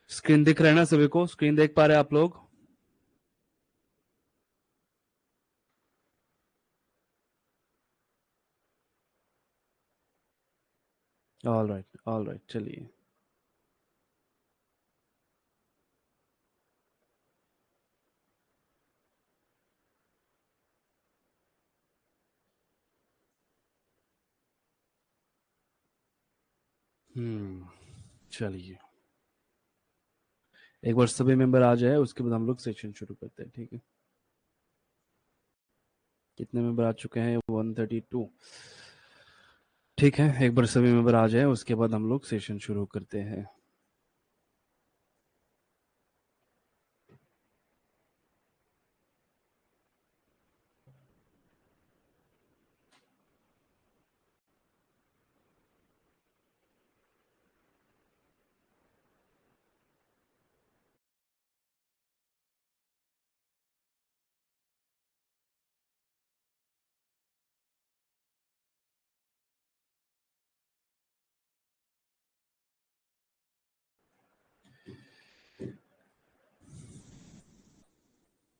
Screen दिख रहा है ना सभी को? स्क्रीन देख पा रहे हैं आप लोग? ऑल राइट, चलिए। चलिए, एक बार सभी मेंबर आ जाए, उसके बाद हम लोग सेशन शुरू करते हैं, ठीक है? कितने मेंबर आ चुके हैं? 132। ठीक है, एक बार सभी मेंबर आ जाए, उसके बाद हम लोग सेशन शुरू करते हैं।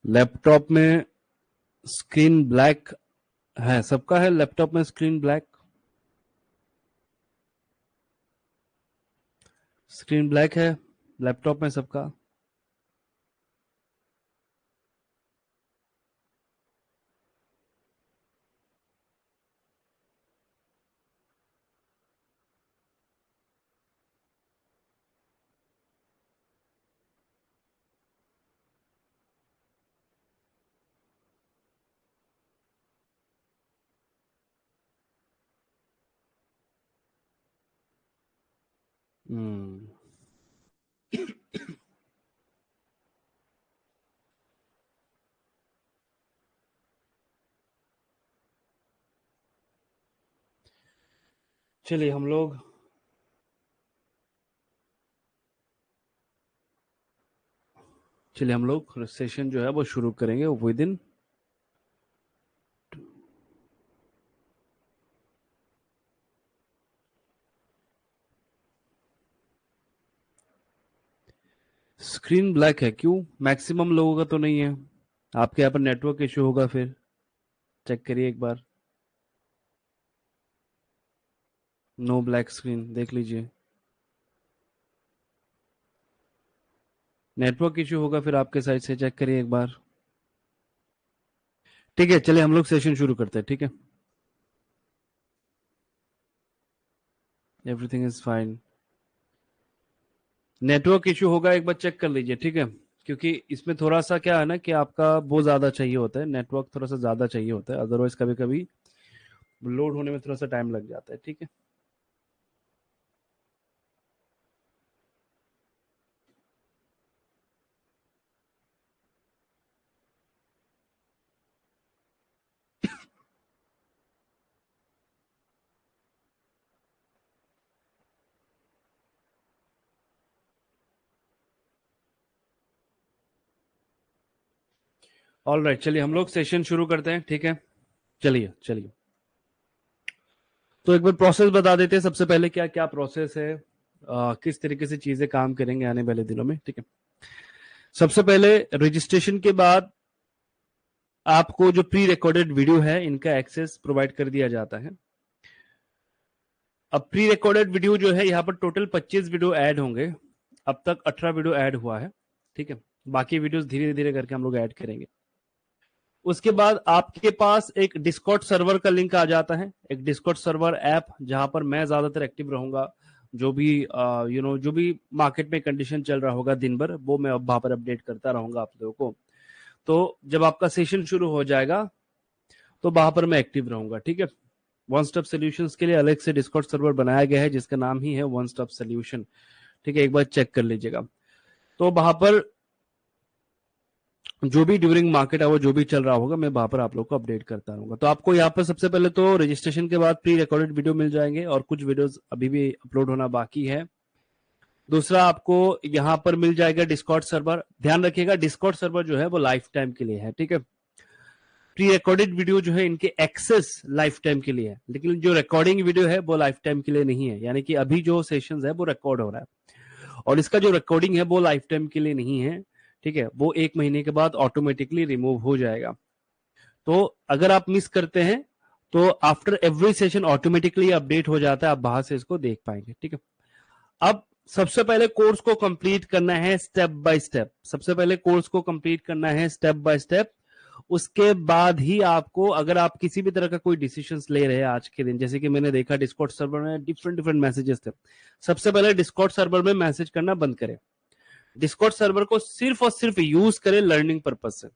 लैपटॉप में स्क्रीन ब्लैक है? सबका है लैपटॉप में स्क्रीन ब्लैक? स्क्रीन ब्लैक है लैपटॉप में सबका? हम्म चलिए हम लोग सेशन जो है वो शुरू करेंगे विद इन। स्क्रीन ब्लैक है क्यों? मैक्सिमम लोगों का तो नहीं है। आपके यहाँ पर नेटवर्क इशू होगा, फिर चेक करिए एक बार। नो ब्लैक स्क्रीन, देख लीजिए। नेटवर्क इशू होगा फिर आपके साइड से, चेक करिए एक बार। ठीक है, चलिए हम लोग सेशन शुरू करते हैं, ठीक है? Everything is fine. Network issue होगा, एक बार चेक कर लीजिए, ठीक है? क्योंकि इसमें थोड़ा सा क्या है ना कि आपका वो ज़्यादा चाहिए होता है, नेटवर्क थोड़ा सा ज़्यादा चाहिए होता है, अदरवाइज कभी कभी लोड होने में थोड़ा सा टाइम लग जाता है, ठीक है? ऑल राइट, चलिए हम लोग सेशन शुरू करते हैं, ठीक है? चलिए चलिए, तो एक बार प्रोसेस बता देते हैं सबसे पहले, क्या क्या प्रोसेस है, किस तरीके से चीजें काम करेंगे आने वाले दिनों में, ठीक है? सबसे पहले रजिस्ट्रेशन के बाद आपको जो प्री रिकॉर्डेड वीडियो है इनका एक्सेस प्रोवाइड कर दिया जाता है। अब प्री रिकॉर्डेड वीडियो जो है, यहाँ पर टोटल 25 वीडियो ऐड होंगे। अब तक 18 वीडियो ऐड हुआ है, ठीक है? बाकी वीडियोस धीरे धीरे करके हम लोग ऐड करेंगे। उसके बाद आपके पास एक डिस्कॉर्ड सर्वर का लिंक आ जाता है, एक डिस्कॉर्ड सर्वर ऐप, जहां पर मैं ज्यादातर एक्टिव रहूंगा। जो भी जो भी मार्केट में कंडीशन चल रहा होगा दिन भर, वो मैं वहां पर अपडेट करता रहूंगा आप लोगों को। तो जब आपका सेशन शुरू हो जाएगा तो वहां पर मैं एक्टिव रहूंगा, ठीक है? वन स्टॉप सोल्यूशंस के लिए अलग से डिस्कॉर्ड सर्वर बनाया गया है, जिसका नाम ही है वन स्टॉप सोल्यूशन, ठीक है? एक बार चेक कर लीजिएगा। तो वहां पर जो भी ड्यूरिंग मार्केट आवर जो भी चल रहा होगा, मैं वहां पर आप लोग को अपडेट करता रहूंगा। तो आपको यहाँ पर सबसे पहले तो रजिस्ट्रेशन के बाद प्री रिकॉर्डेड वीडियो मिल जाएंगे, और कुछ वीडियोस अभी भी अपलोड होना बाकी है। दूसरा, आपको यहाँ पर मिल जाएगा डिस्कॉर्ड सर्वर। ध्यान रखिएगा, डिस्कॉर्ड सर्वर जो है वो लाइफ टाइम के लिए है, ठीक है? प्री रिकॉर्डेड वीडियो जो है इनके एक्सेस लाइफ टाइम के लिए है, लेकिन जो रिकॉर्डिंग वीडियो है वो लाइफ टाइम के लिए नहीं है, यानी कि अभी जो सेशंस है वो रिकॉर्ड हो रहा है। और इसका जो रिकॉर्डिंग है वो लाइफ टाइम के लिए नहीं है, ठीक है, वो 1 महीने के बाद ऑटोमेटिकली रिमूव हो जाएगा। तो अगर आप मिस करते हैं तो after every session automatically update हो जाता है, आप बाहर से इसको देख पाएंगे, ठीक है। अब सबसे पहले कोर्स को कंप्लीट करना है स्टेप बाय स्टेप, सबसे पहले कोर्स को कंप्लीट करना है स्टेप बाय स्टेप। उसके बाद ही आपको, अगर आप किसी भी तरह का कोई डिसीजंस ले रहे हैं आज के दिन, जैसे कि मैंने देखा डिस्कॉर्ड सर्वर में डिफरेंट मैसेजेस थे, सबसे पहले डिस्कॉर्ड सर्वर में मैसेज करना बंद करें। डिस्कॉर्ड सर्वर को सिर्फ और सिर्फ यूज करें लर्निंग पर्पज से।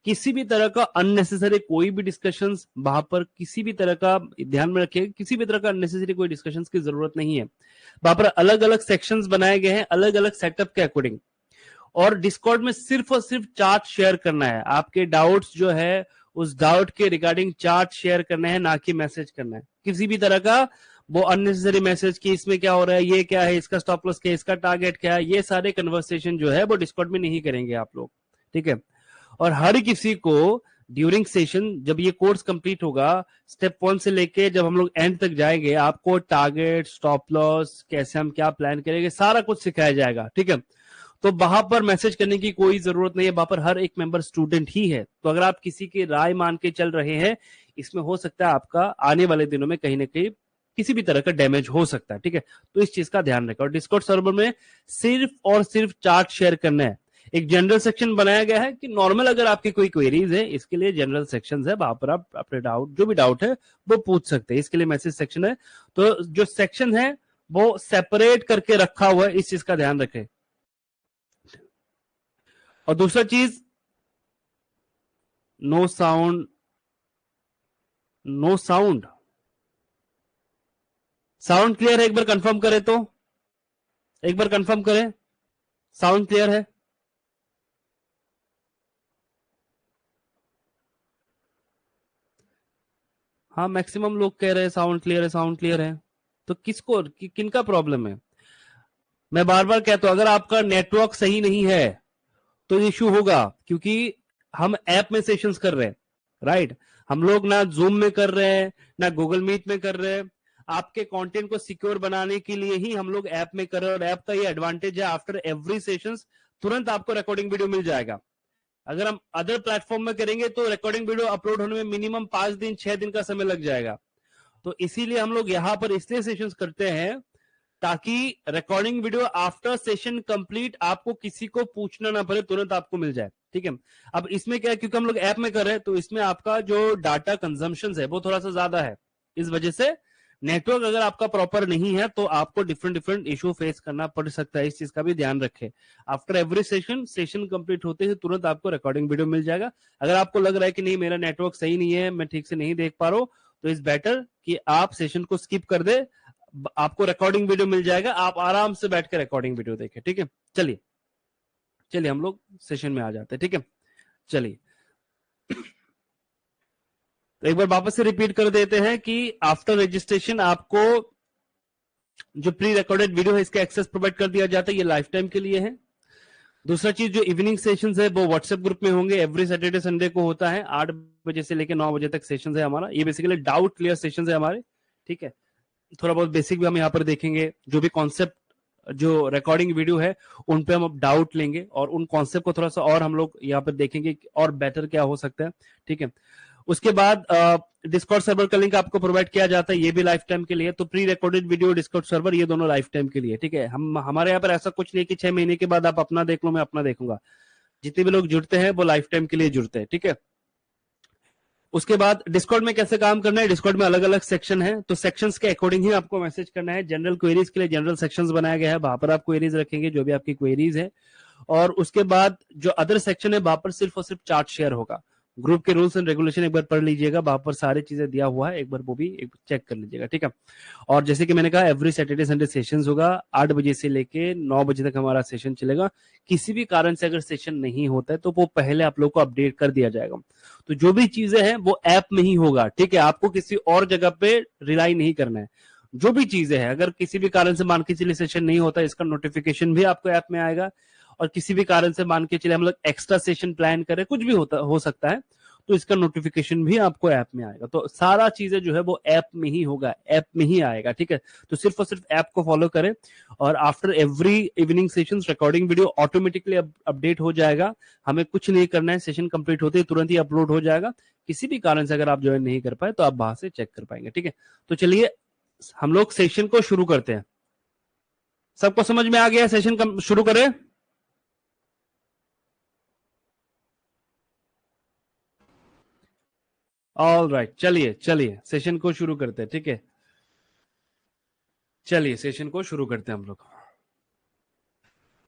किसी भी तरह का अननेसेसरी कोई भी डिस्कशंस वहां पर, किसी भी तरह का ध्यान में रखिए, किसी भी तरह का अननेसेसरी कोई डिस्कशंस की जरूरत नहीं है। वहां पर अलग अलग सेक्शंस बनाए गए हैं अलग अलग सेटअप के अकॉर्डिंग, और डिस्कॉर्ड में सिर्फ और सिर्फ चार्ट शेयर करना है। आपके डाउट्स जो है उस डाउट के रिगार्डिंग चार्ट शेयर करना है, ना कि मैसेज करना है। किसी भी तरह का वो अननेसेसरी मैसेज कि इसमें क्या हो रहा है, ये क्या है, इसका स्टॉप लॉस क्या है, इसका टारगेट क्या है, ये सारे कन्वर्सेशन जो है वो डिस्कॉर्ड में नहीं करेंगे आप लोग, ठीक है। और हर किसी को ड्यूरिंग सेशन, जब ये कोर्स कंप्लीट होगा, स्टेप 1 से लेके जब हम लोग एंड तक जाएंगे, आपको टारगेट, स्टॉप लॉस, कैसे हम क्या प्लान करेंगे, सारा कुछ सिखाया जाएगा, ठीक है। तो वहां पर मैसेज करने की कोई जरूरत नहीं है, वहां पर हर एक मेंबर स्टूडेंट ही है। तो अगर आप किसी की राय मान के चल रहे हैं, इसमें हो सकता है आपका आने वाले दिनों में कहीं ना कहीं किसी भी तरह का डैमेज हो सकता है, ठीक है। तो इस चीज का ध्यान रखें। और डिस्कॉर्ड सर्वर में सिर्फ और सिर्फ चार्ट शेयर करना है। एक जनरल सेक्शन बनाया गया है कि नॉर्मल अगर आपकी कोई क्वेरीज है, इसके लिए जनरल सेक्शन है, वहां पर आप अपने डाउट, जो भी डाउट है वो पूछ सकते हैं। इसके लिए मैसेज सेक्शन है। तो जो सेक्शन है वो सेपरेट करके रखा हुआ है, इस चीज का ध्यान रखें। और दूसरा चीज, no sound, no sound, sound clear है? एक बार कंफर्म करें, तो एक बार कंफर्म करें साउंड क्लियर है। हाँ, मैक्सिमम लोग कह रहे हैं साउंड क्लियर है, साउंड क्लियर है। तो किसको किनका प्रॉब्लम है? मैं बार बार कहता हूं, अगर आपका नेटवर्क सही नहीं है तो इश्यू होगा, क्योंकि हम ऐप में सेशंस कर रहे हैं, राइट। हम लोग ना जूम में कर रहे हैं, ना गूगल मीट में कर रहे हैं। आपके कंटेंट को सिक्योर बनाने के लिए ही हम लोग ऐप में कर रहे हैं। और ऐप का ये एडवांटेज है, आफ्टर एवरी सेशंस तुरंत आपको रिकॉर्डिंग वीडियो मिल जाएगा। अगर हम अदर प्लेटफॉर्म में करेंगे तो रिकॉर्डिंग वीडियो अपलोड होने में मिनिमम 5 दिन 6 दिन का समय लग जाएगा। तो इसीलिए हम लोग यहां पर इसलिए सेशंस करते हैं ताकि recording video after session complete आपको किसी को पूछना ना पड़े, तुरंत आपको मिल जाए, ठीक है। अब इसमें क्या है, क्योंकि हम लोग ऐप में कर रहे हैं तो इसमें आपका जो डाटा कंजम्पशन है वो थोड़ा सा ज्यादा है। इस वजह से नेटवर्क अगर आपका प्रॉपर नहीं है तो आपको डिफरेंट इशू फेस करना पड़ सकता है। इस चीज का भी ध्यान रखें। आफ्टर एवरी सेशन कंप्लीट होते ही तुरंत आपको रिकॉर्डिंग वीडियो मिल जाएगा। अगर आपको लग रहा है कि नहीं मेरा नेटवर्क सही नहीं है, मैं ठीक से नहीं देख पा रहा हूं, तो इट्स बेटर कि आप सेशन को स्किप कर दे, आपको रिकॉर्डिंग वीडियो मिल जाएगा, आप आराम से बैठ कर रिकॉर्डिंग वीडियो देखें, ठीक है। चलिए चलिए हम लोग सेशन में आ जाते हैं, ठीक है। चलिए तो एक बार वापस से रिपीट कर देते हैं कि आफ्टर रजिस्ट्रेशन आपको जो प्री रिकॉर्डेड वीडियो है इसका एक्सेस प्रोवाइड कर दिया जाता है, ये लाइफ टाइम के लिए है। दूसरा चीज, जो इवनिंग सेशंस है वो व्हाट्सएप ग्रुप में होंगे, एवरी सैटरडे संडे को होता है, 8 बजे से लेकर 9 बजे तक सेशन है हमारा। ये बेसिकली डाउट क्लियर सेशन है हमारे, ठीक है। थोड़ा बहुत बेसिक भी हम यहाँ पर देखेंगे, जो भी कॉन्सेप्ट जो रिकॉर्डिंग वीडियो है उन पे हम डाउट लेंगे और उन कॉन्सेप्ट को थोड़ा सा और हम लोग यहाँ पर देखेंगे और बेटर क्या हो सकता है, ठीक है। उसके बाद डिस्कॉर्ड सर्वर का लिंक आपको प्रोवाइड किया जाता है, ये भी लाइफ टाइम के लिए। तो pre recorded video, Discord server, ये दोनों लाइफ टाइम के लिए, ठीक है। हमारे यहाँ पर ऐसा कुछ नहीं कि 6 महीने के बाद आप अपना देख लो, मैं अपना देखूंगा। जितने भी लोग जुड़ते हैं वो लाइफ टाइम के लिए जुड़ते हैं, ठीक है। उसके बाद डिस्कॉर्ड में कैसे काम करना है, डिस्कॉर्ड में अलग अलग सेक्शन है, तो सेक्शंस के अकॉर्डिंग ही आपको मैसेज करना है। जनरल क्वेरीज के लिए जनरल सेक्शंस बनाया गया है, वहां पर आप क्वेरीज रखेंगे जो भी आपकी क्वेरीज है। और उसके बाद जो अदर सेक्शन है वहां पर सिर्फ और सिर्फ चार्ट शेयर होगा। ग्रुप के रूल्स एंड रेगुलेशन एक बार पढ़ लीजिएगा, वहां पर सारी चीजें दिया हुआ है, एक बार वो भी एक चेक कर लीजिएगा, ठीक है। और जैसे कि मैंने कहा, एवरी सैटरडे संडे सेशंस होगा, 8 बजे से लेके 9 बजे तक हमारा सेशन चलेगा। किसी भी कारण से अगर सेशन नहीं होता है तो वो पहले आप लोग को अपडेट कर दिया जाएगा। तो जो भी चीजें हैं वो ऐप में ही होगा, ठीक है। आपको किसी और जगह पे रिलाई नहीं करना है। जो भी चीजें हैं, अगर किसी भी कारण से मान के चलिए सेशन नहीं होता, इसका नोटिफिकेशन भी आपको ऐप में आएगा। और किसी भी कारण से मान के चलिए हम लोग एक्स्ट्रा सेशन प्लान करें, कुछ भी हो सकता है, तो इसका नोटिफिकेशन भी आपको ऐप में आएगा। तो सारा चीजें जो है वो ऐप में ही होगा, ऐप में ही आएगा, ठीक है। तो सिर्फ और सिर्फ ऐप को फॉलो करें और after every evening sessions recording video automatically update हो जाएगा। हमें कुछ नहीं करना है, सेशन कंप्लीट होते ही तुरंत ही अपलोड हो जाएगा। किसी भी कारण से अगर आप ज्वाइन नहीं कर पाए तो आप वहां से चेक कर पाएंगे, ठीक है। तो चलिए हम लोग सेशन को शुरू करते हैं। सबको समझ में आ गया? सेशन शुरू करें। ऑल राइट, चलिए चलिए सेशन को शुरू करते हैं, ठीक है। चलिए सेशन को शुरू करते हैं हम लोग।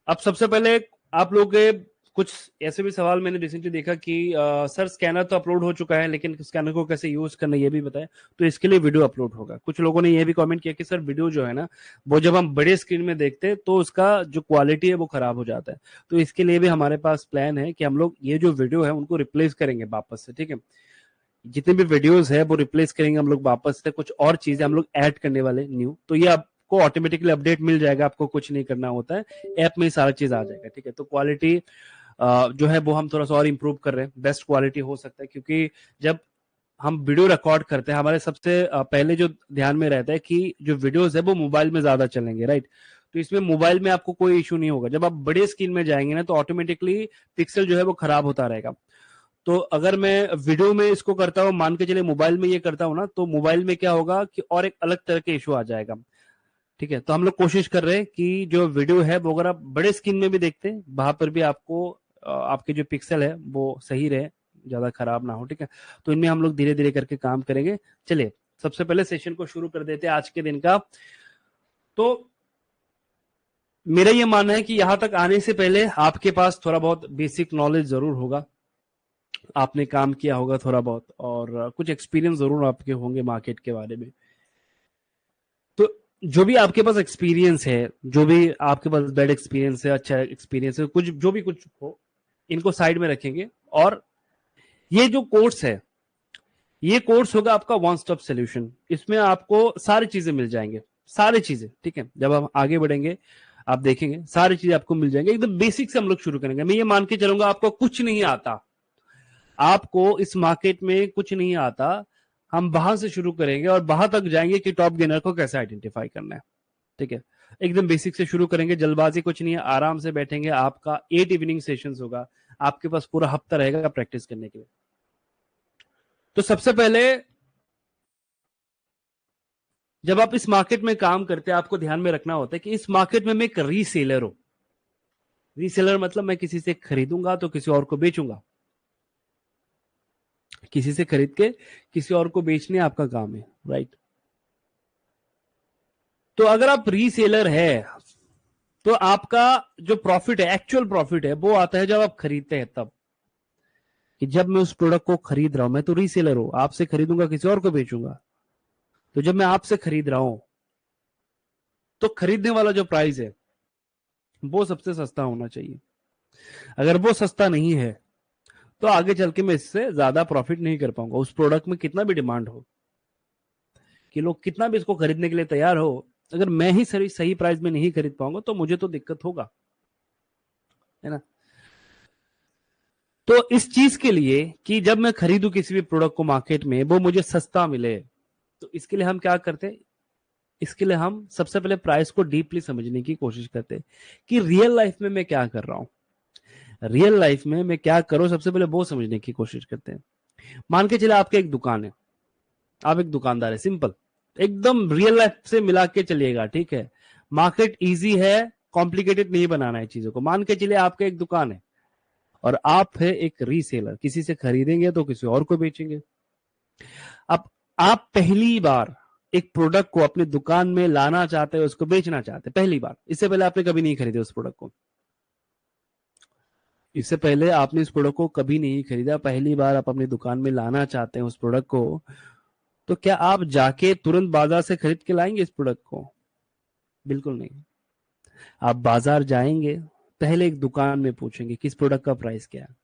अब सबसे पहले आप लोग के कुछ ऐसे भी सवाल मैंने रिसेंटली देखा कि सर स्कैनर तो अपलोड हो चुका है लेकिन स्कैनर को कैसे यूज करना ये भी बताएं। तो इसके लिए वीडियो अपलोड होगा। कुछ लोगों ने ये भी कमेंट किया कि सर वीडियो जो है ना वो जब हम बड़े स्क्रीन में देखते हैं तो उसका जो क्वालिटी है वो खराब हो जाता है। तो इसके लिए भी हमारे पास प्लान है कि हम लोग ये जो वीडियो है उनको रिप्लेस करेंगे वापस से, ठीक है। जितने भी वीडियोस है वो रिप्लेस करेंगे हम लोग वापस से, कुछ और चीजें हम लोग ऐड करने वाले न्यू। तो ये आपको ऑटोमेटिकली अपडेट मिल जाएगा, आपको कुछ नहीं करना होता है, ऐप में ही सारा चीज आ जाएगा, ठीक है। तो क्वालिटी जो है वो हम थोड़ा सा और इम्प्रूव कर रहे हैं, बेस्ट क्वालिटी हो सकता है। क्योंकि जब हम वीडियो रिकॉर्ड करते हैं हमारे सबसे पहले जो ध्यान में रहता है कि जो वीडियोस है वो मोबाइल में ज्यादा चलेंगे, राइट। तो इसमें मोबाइल में आपको कोई इशू नहीं होगा। जब आप बड़े स्क्रीन में जाएंगे ना तो ऑटोमेटिकली पिक्सल जो है वो खराब होता रहेगा। तो अगर मैं वीडियो में इसको करता हूँ, मान के चलिए मोबाइल में ये करता हूँ ना, तो मोबाइल में क्या होगा कि और एक अलग तरह के इशू आ जाएगा, ठीक है। तो हम लोग कोशिश कर रहे हैं कि जो वीडियो है वो अगर आप बड़े स्क्रीन में भी देखते हैं वहां पर भी आपको आपके जो पिक्सल है वो सही रहे, ज्यादा खराब ना हो, ठीक है। तो इनमें हम लोग धीरे धीरे करके काम करेंगे। चलिए सबसे पहले सेशन को शुरू कर देते हैं आज के दिन का। तो मेरा ये मानना है कि यहां तक आने से पहले आपके पास थोड़ा बहुत बेसिक नॉलेज जरूर होगा, आपने काम किया होगा थोड़ा बहुत और कुछ एक्सपीरियंस जरूर आपके होंगे मार्केट के बारे में। तो जो भी आपके पास एक्सपीरियंस है, जो भी आपके पास बैड एक्सपीरियंस है, अच्छा एक्सपीरियंस है, कुछ जो भी कुछ हो, इनको साइड में रखेंगे। और ये जो कोर्स है ये कोर्स होगा आपका वन स्टॉप सोल्यूशन। इसमें आपको सारी चीजें मिल जाएंगे, सारी चीजें, ठीक है। जब हम आगे बढ़ेंगे आप देखेंगे सारी चीजें आपको मिल जाएंगे। एकदम बेसिक से हम लोग शुरू करेंगे। मैं ये मान के चलूंगा आपको कुछ नहीं आता, आपको इस मार्केट में कुछ नहीं आता, हम वहां से शुरू करेंगे और वहां तक जाएंगे कि टॉप गेनर को कैसे आइडेंटिफाई करना है, ठीक है। एकदम बेसिक से शुरू करेंगे, जल्दबाजी कुछ नहीं है, आराम से बैठेंगे। आपका 8 इवनिंग सेशंस होगा, आपके पास पूरा हफ्ता रहेगा प्रैक्टिस करने के लिए। तो सबसे पहले जब आप इस मार्केट में काम करते हैं आपको ध्यान में रखना होता है कि इस मार्केट में मैं एक रीसेलर हूं। रीसेलर मतलब मैं किसी से खरीदूंगा तो किसी और को बेचूंगा, किसी से खरीद के किसी और को बेचने आपका काम है, राइट। तो अगर आप रीसेलर है तो आपका जो प्रॉफिट है, एक्चुअल प्रॉफिट है, वो आता है जब आप खरीदते हैं तब। कि जब मैं उस प्रोडक्ट को खरीद रहा हूं, मैं तो रीसेलर हूं, आपसे खरीदूंगा किसी और को बेचूंगा। तो जब मैं आपसे खरीद रहा हूं तो खरीदने वाला जो प्राइस है वो सबसे सस्ता होना चाहिए। अगर वो सस्ता नहीं है तो आगे चल के मैं इससे ज्यादा प्रॉफिट नहीं कर पाऊंगा। उस प्रोडक्ट में कितना भी डिमांड हो, कि लोग कितना भी इसको खरीदने के लिए तैयार हो, अगर मैं ही सही प्राइस में नहीं खरीद पाऊंगा तो मुझे तो दिक्कत होगा, है ना। तो इस चीज के लिए कि जब मैं खरीदूं किसी भी प्रोडक्ट को मार्केट में वो मुझे सस्ता मिले, तो इसके लिए हम क्या करते हैं, इसके लिए हम सबसे पहले प्राइस को डीपली समझने की कोशिश करते हैं कि रियल लाइफ में मैं क्या कर रहा हूं, रियल लाइफ में मैं क्या करूं, सबसे पहले वो समझने की कोशिश करते हैं। मान के चले आपके एक दुकान है, आप एक दुकानदार है, सिंपल एकदम रियल लाइफ से मिला के चलिएगा, ठीक है। मार्केट इजी है, कॉम्प्लिकेटेड नहीं बनाना है चीजों को। मान के चलिए आपका एक दुकान है और आप है एक रीसेलर, किसी से खरीदेंगे तो किसी और को बेचेंगे। अब आप पहली बार एक प्रोडक्ट को अपनी दुकान में लाना चाहते हैं, उसको बेचना चाहते हैं पहली बार। इससे पहले आपने कभी नहीं खरीदे उस प्रोडक्ट को, इससे पहले आपने इस प्रोडक्ट को कभी नहीं खरीदा, पहली बार आप अपनी दुकान में लाना चाहते हैं उस प्रोडक्ट को। तो क्या आप जाके तुरंत बाजार से खरीद के लाएंगे इस प्रोडक्ट को? बिल्कुल नहीं। आप बाजार जाएंगे, पहले एक दुकान में पूछेंगे किस प्रोडक्ट का प्राइस क्या है।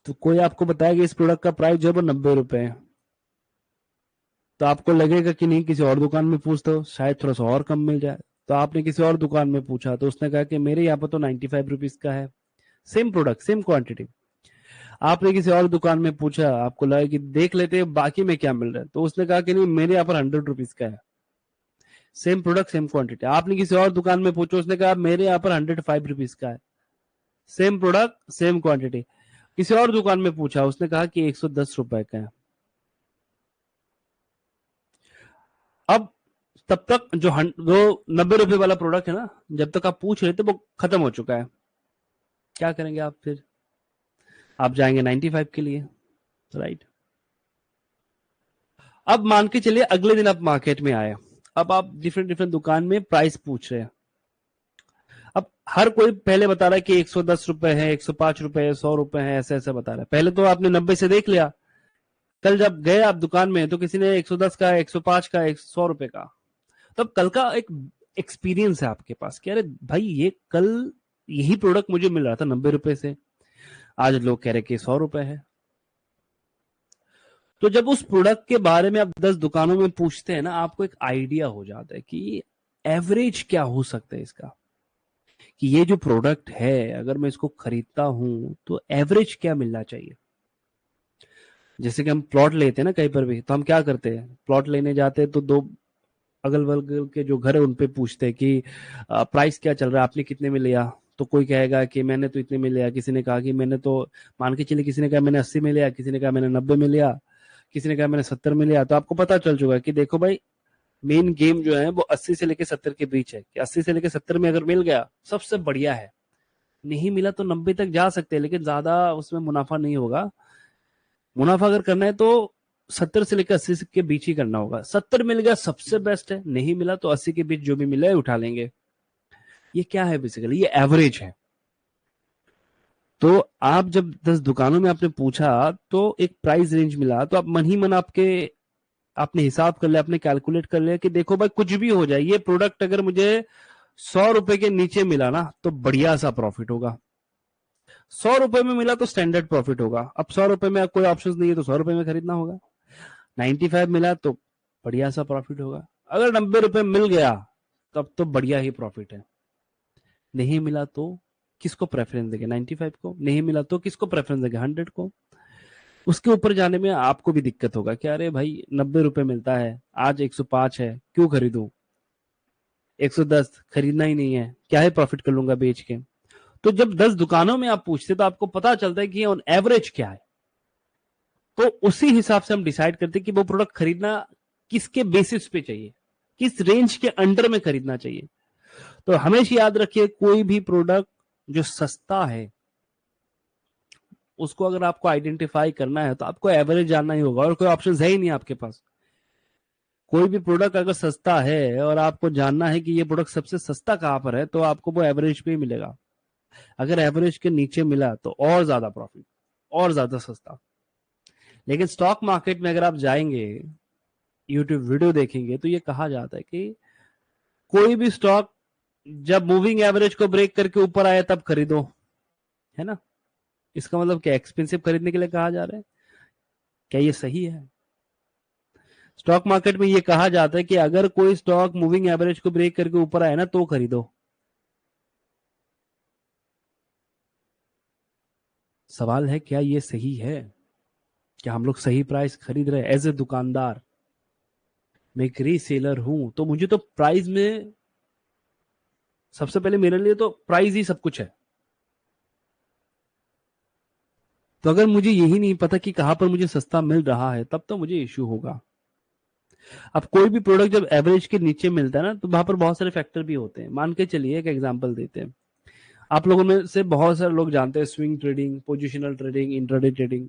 तो कोई आपको बताएगा इस प्रोडक्ट का प्राइस जो है वो 90 रुपए है, तो आपको लगेगा कि नहीं किसी और दुकान में पूछते हो शायद थोड़ा सा और कम मिल जाए। तो आपने किसी और दुकान में पूछा तो उसने कहा कि मेरे यहाँ पर तो 95 रुपीज का है, सेम प्रोडक्ट सेम क्वांटिटी। आपने किसी और दुकान में पूछा, आपको लगा कि देख लेते हैं बाकी में क्या मिल रहा है, तो उसने कहा कि नहीं मेरे यहाँ पर 100 रुपीज का है। Same product same quantity. आपने किसी और दुकान में पूछा, उसने कहा मेरे यहाँ पर 105 रुपीज का है। Same product same quantity. किसी और दुकान में पूछा, उसने कहा कि 110 रुपए का है। अब तब तक जो 90 रुपए वाला प्रोडक्ट है ना, जब तक आप पूछ रहे थे वो खत्म हो चुका है। क्या करेंगे आप फिर? आप जाएंगे 95 के लिए, राइट। अब मान के चलिए अगले दिन आप मार्केट में आए, अब आप डिफरेंट डिफरेंट दुकान में प्राइस पूछ रहे हैं। अब हर कोई पहले बता रहा है कि 110 रुपए है, 105 रुपए है, 100 रुपए है, ऐसे ऐसे बता रहा है। पहले तो आपने 90 से देख लिया, कल जब गए आप दुकान में तो किसी ने 110 का, 105 का, 100 रुपए का। तब कल का एक एक्सपीरियंस है आपके पास कि अरे भाई ये कल यही प्रोडक्ट मुझे मिल रहा था 90 रुपए से, आज लोग कह रहे कि 100 रुपए है। तो जब उस प्रोडक्ट के बारे में आप 10 दुकानों में पूछते हैं ना, आपको एक आइडिया हो जाता है कि एवरेज क्या हो सकता है इसका, कि ये जो प्रोडक्ट है अगर मैं इसको खरीदता हूं तो एवरेज क्या मिलना चाहिए। जैसे कि हम प्लॉट लेते हैं ना कहीं पर भी, तो हम क्या करते हैं, प्लॉट लेने जाते हैं तो दो अगल बगल के जो घर है उन पे पूछते हैं कि प्राइस क्या चल रहा है, आपने कितने में लिया। तो कोई कहेगा कि मैंने तो इतने में लिया, किसी ने कहा कि मैंने तो, मान के चलिए किसी ने कहा मैंने 80 में लिया, किसी ने कहा मैंने 90 में लिया, किसी ने कहा मैंने 70 में लिया। तो आपको पता चल चुका है कि देखो भाई मेन गेम जो है वो 80 से लेकर 70 के बीच है, कि 80 से लेकर 70 में अगर मिल गया सबसे बढ़िया है, नहीं मिला तो 90 तक जा सकते हैं, लेकिन ज्यादा उसमें मुनाफा नहीं होगा। मुनाफा अगर करना है तो 70 से लेकर 80 के बीच ही करना होगा। 70 मिल गया सबसे बेस्ट है, नहीं मिला तो 80 के बीच जो भी मिला है उठा लेंगे। ये क्या है बेसिकली, ये एवरेज है। तो आप जब 10 दुकानों में आपने पूछा तो एक प्राइस रेंज मिला, तो आप मन ही मन आपने हिसाब कर लिया, आपने कैलकुलेट कर लिया कि देखो भाई कुछ भी हो जाए, ये प्रोडक्ट अगर मुझे 100 रुपए के नीचे मिला ना तो बढ़िया सा प्रॉफिट होगा, 100 रुपए में मिला तो स्टैंडर्ड प्रॉफिट होगा। अब 100 रुपए में कोई ऑप्शन नहीं है तो 100 रुपए में खरीदना होगा। 95 मिला तो बढ़िया सा प्रॉफिट होगा। अगर 90 रुपए मिल गया तब तो बढ़िया ही प्रॉफिट है। नहीं मिला तो किसको प्रेफरेंस देंगे, 95 को। नहीं मिला तो किसको प्रेफरेंस देंगे, 100 को। उसके ऊपर जाने में आपको भी दिक्कत होगा कि अरे भाई 90 रुपए मिलता है, आज 105 है, क्यों खरीदूं, 110 खरीदना ही नहीं है, क्या है प्रॉफिट कर लूंगा बेच के। तो जब 10 दुकानों में आप पूछते तो आपको पता चलता है कि ऑन एवरेज क्या है। तो उसी हिसाब से हम डिसाइड करते हैं कि वो प्रोडक्ट खरीदना किसके बेसिस पे चाहिए, किस रेंज के अंडर में खरीदना चाहिए। तो हमेशा याद रखिए कोई भी प्रोडक्ट जो सस्ता है उसको अगर आपको आइडेंटिफाई करना है तो आपको एवरेज जानना ही होगा, और कोई ऑप्शन है ही नहीं आपके पास। कोई भी प्रोडक्ट अगर सस्ता है और आपको जानना है कि ये प्रोडक्ट सबसे सस्ता कहां पर है, तो आपको वो एवरेज पे ही मिलेगा। अगर एवरेज के नीचे मिला तो और ज्यादा प्रॉफिट, और ज्यादा सस्ता। लेकिन स्टॉक मार्केट में अगर आप जाएंगे, यूट्यूब वीडियो देखेंगे, तो ये कहा जाता है कि कोई भी स्टॉक जब मूविंग एवरेज को ब्रेक करके ऊपर आए तब खरीदो, है ना। इसका मतलब क्या, एक्सपेंसिव खरीदने के लिए कहा जा रहा है? क्या ये सही है? स्टॉक मार्केट में ये कहा जाता है कि अगर कोई स्टॉक मूविंग एवरेज को ब्रेक करके ऊपर आए ना तो खरीदो। सवाल है क्या ये सही है? क्या हम लोग सही प्राइस खरीद रहे हैं? एज ए दुकानदार, मैं एक रीसेलर हूं, तो मुझे तो प्राइस में, सबसे पहले मेरे लिए तो प्राइस ही सब कुछ है। तो अगर मुझे यही नहीं पता कि कहां पर मुझे सस्ता मिल रहा है, तब तो मुझे इश्यू होगा। अब कोई भी प्रोडक्ट जब एवरेज के नीचे मिलता है ना, तो वहां पर बहुत सारे फैक्टर भी होते हैं। मान के चलिए एक एग्जांपल देते हैं, आप लोगों में से बहुत सारे लोग जानते हैं swing trading, positional trading, intraday trading,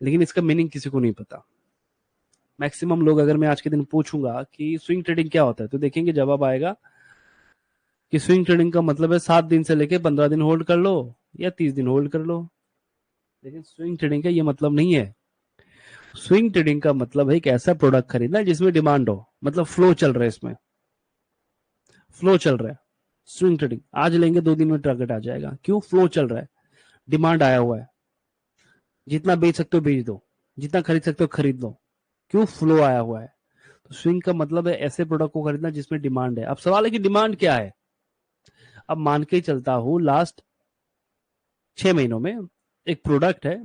लेकिन इसका मीनिंग किसी को नहीं पता। मैक्सिमम लोग, अगर मैं आज के दिन पूछूंगा कि स्विंग ट्रेडिंग क्या होता है, तो देखेंगे जवाब आएगा कि स्विंग ट्रेडिंग का मतलब है 7 दिन से लेके 15 दिन होल्ड कर लो या 30 दिन होल्ड कर लो। लेकिन स्विंग ट्रेडिंग का ये मतलब नहीं है। स्विंग ट्रेडिंग का मतलब है एक ऐसा प्रोडक्ट खरीदना जिसमें डिमांड हो, मतलब फ्लो चल रहा है, इसमें फ्लो चल रहा है। स्विंग ट्रेडिंग आज लेंगे 2 दिन में टारगेट आ जाएगा, क्यों, फ्लो चल रहा है, डिमांड आया हुआ है, जितना बेच सकते हो बेच दो, जितना खरीद सकते हो खरीद लो, क्यों, फ्लो आया हुआ है। तो स्विंग का मतलब है ऐसे प्रोडक्ट को खरीदना जिसमें डिमांड है। अब सवाल है कि डिमांड क्या है। अब मान के चलता हूं लास्ट 6 महीनों में एक प्रोडक्ट है